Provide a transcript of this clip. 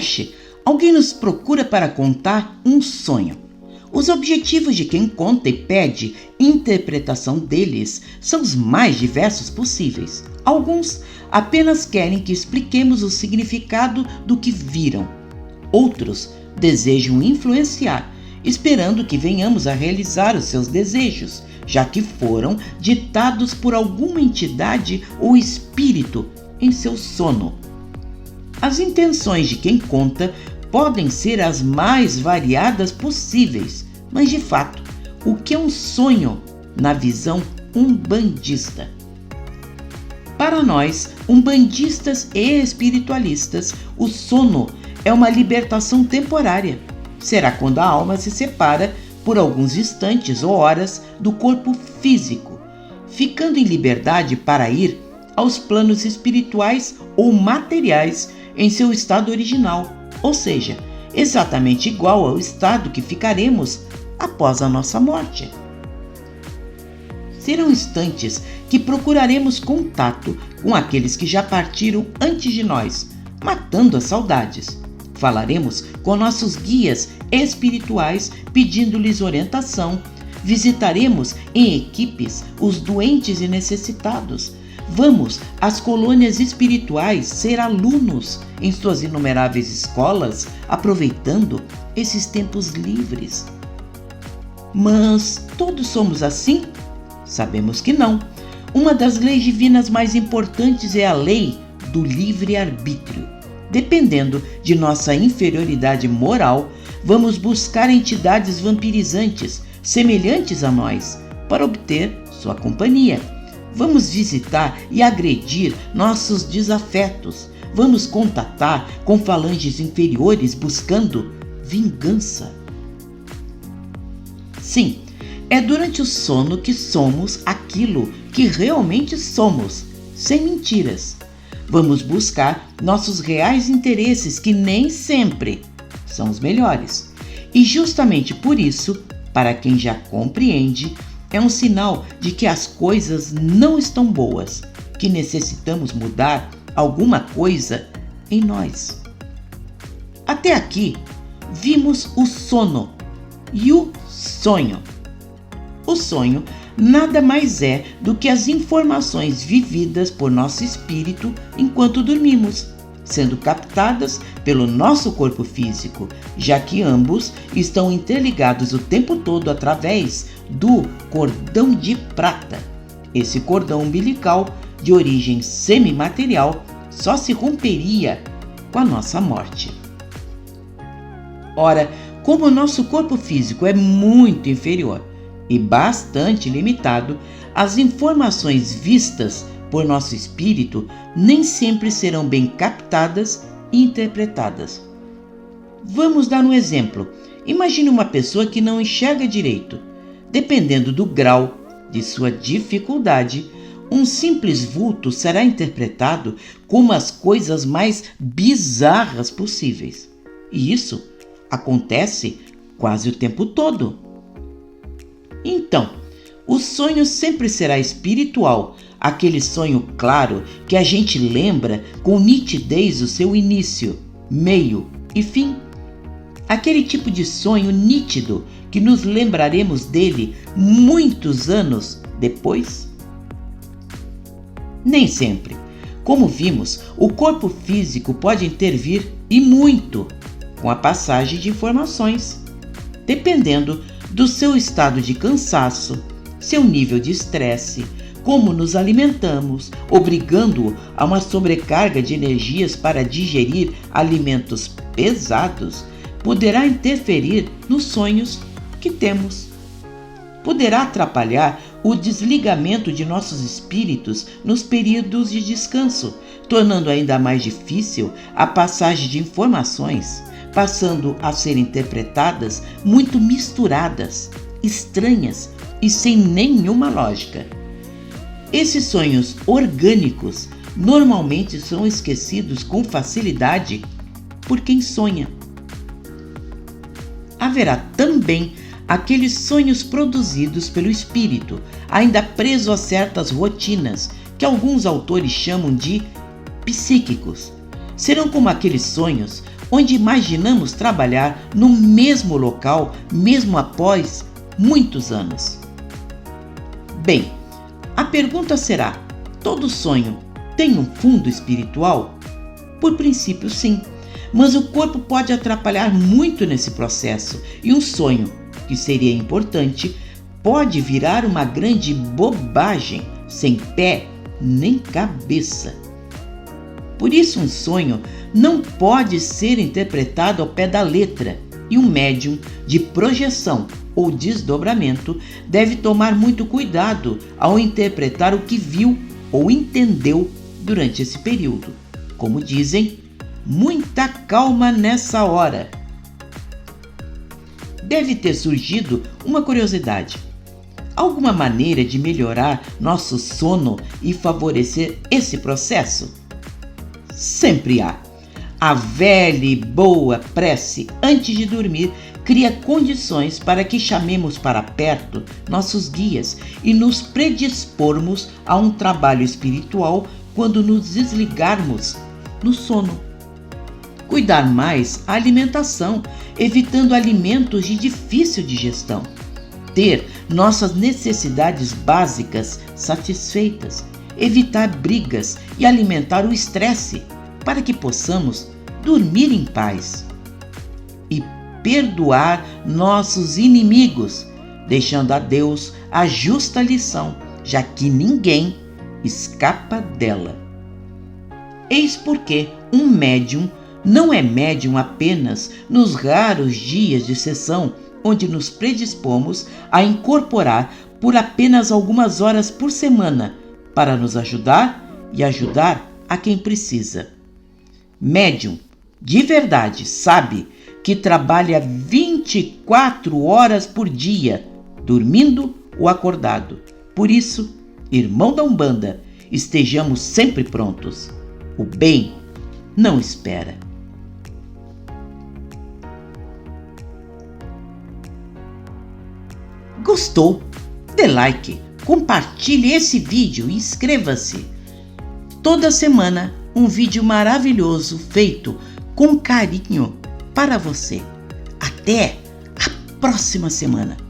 mexe, alguém nos procura para contar um sonho. Os objetivos de quem conta e pede interpretação deles são os mais diversos possíveis. Alguns apenas querem que expliquemos o significado do que viram. Outros desejam influenciar, esperando que venhamos a realizar os seus desejos, já que foram ditados por alguma entidade ou espírito em seu sono. As intenções de quem conta podem ser as mais variadas possíveis, mas de fato, o que é um sonho na visão umbandista? Para nós, umbandistas e espiritualistas, o sono é uma libertação temporária. Será quando a alma se separa por alguns instantes ou horas do corpo físico, ficando em liberdade para ir aos planos espirituais ou materiais em seu estado original, ou seja, exatamente igual ao estado que ficaremos após a nossa morte. Serão instantes que procuraremos contato com aqueles que já partiram antes de nós, matando as saudades. Falaremos com nossos guias espirituais pedindo-lhes orientação. Visitaremos em equipes os doentes e necessitados. Vamos às colônias espirituais ser alunos em suas inumeráveis escolas, aproveitando esses tempos livres. Mas todos somos assim? Sabemos que não. Uma das leis divinas mais importantes é a lei do livre-arbítrio. Dependendo de nossa inferioridade moral, vamos buscar entidades vampirizantes, semelhantes a nós, para obter sua companhia. Vamos visitar e agredir nossos desafetos. Vamos contatar com falanges inferiores buscando vingança. Sim, é durante o sono que somos aquilo que realmente somos, sem mentiras. Vamos buscar nossos reais interesses, que nem sempre são os melhores. E justamente por isso, para quem já compreende, é um sinal de que as coisas não estão boas, que necessitamos mudar alguma coisa em nós. Até aqui, vimos o sono e o sonho. O sonho nada mais é do que as informações vividas por nosso espírito enquanto dormimos, sendo captadas pelo nosso corpo físico, já que ambos estão interligados o tempo todo através do cordão de prata. Esse cordão umbilical, de origem semimaterial, só se romperia com a nossa morte. Ora, como o nosso corpo físico é muito inferior e bastante limitado, as informações vistas por nosso espírito nem sempre serão bem captadas e interpretadas. Vamos dar um exemplo. Imagine uma pessoa que não enxerga direito. Dependendo do grau de sua dificuldade, um simples vulto será interpretado como as coisas mais bizarras possíveis. E isso acontece quase o tempo todo. Então, o sonho sempre será espiritual, aquele sonho claro que a gente lembra com nitidez o seu início, meio e fim. Aquele tipo de sonho nítido que nos lembraremos dele muitos anos depois? Nem sempre. Como vimos, o corpo físico pode intervir e muito com a passagem de informações, dependendo do seu estado de cansaço, seu nível de estresse, como nos alimentamos, obrigando-o a uma sobrecarga de energias para digerir alimentos pesados, poderá interferir nos sonhos que temos. Poderá atrapalhar o desligamento de nossos espíritos nos períodos de descanso, tornando ainda mais difícil a passagem de informações, passando a ser interpretadas muito misturadas, estranhas e sem nenhuma lógica. Esses sonhos orgânicos normalmente são esquecidos com facilidade por quem sonha. Haverá também aqueles sonhos produzidos pelo espírito, ainda preso a certas rotinas, que alguns autores chamam de psíquicos. Serão como aqueles sonhos onde imaginamos trabalhar no mesmo local, mesmo após muitos anos. Bem, a pergunta será: todo sonho tem um fundo espiritual? Por princípio, sim, mas o corpo pode atrapalhar muito nesse processo e um sonho, que seria importante, pode virar uma grande bobagem, sem pé nem cabeça. Por isso, um sonho não pode ser interpretado ao pé da letra e um médium de projeção ou desdobramento deve tomar muito cuidado ao interpretar o que viu ou entendeu durante esse período. Como dizem, muita calma nessa hora. Deve ter surgido uma curiosidade. Alguma maneira de melhorar nosso sono e favorecer esse processo? Sempre há. A velha e boa prece antes de dormir cria condições para que chamemos para perto nossos guias e nos predispormos a um trabalho espiritual quando nos desligarmos no sono. Cuidar mais a alimentação, evitando alimentos de difícil digestão. Ter nossas necessidades básicas satisfeitas, evitar brigas e alimentar o estresse para que possamos dormir em paz. E perdoar nossos inimigos, deixando a Deus a justa lição, já que ninguém escapa dela. Eis porque um médium não é médium apenas nos raros dias de sessão onde nos predispomos a incorporar por apenas algumas horas por semana para nos ajudar e ajudar a quem precisa. Médium, de verdade, sabe que trabalha 24 horas por dia, dormindo ou acordado. Por isso, irmão da Umbanda, estejamos sempre prontos. O bem não espera. Gostou? Dê like, compartilhe esse vídeo e inscreva-se. Toda semana um vídeo maravilhoso feito com carinho para você. Até a próxima semana.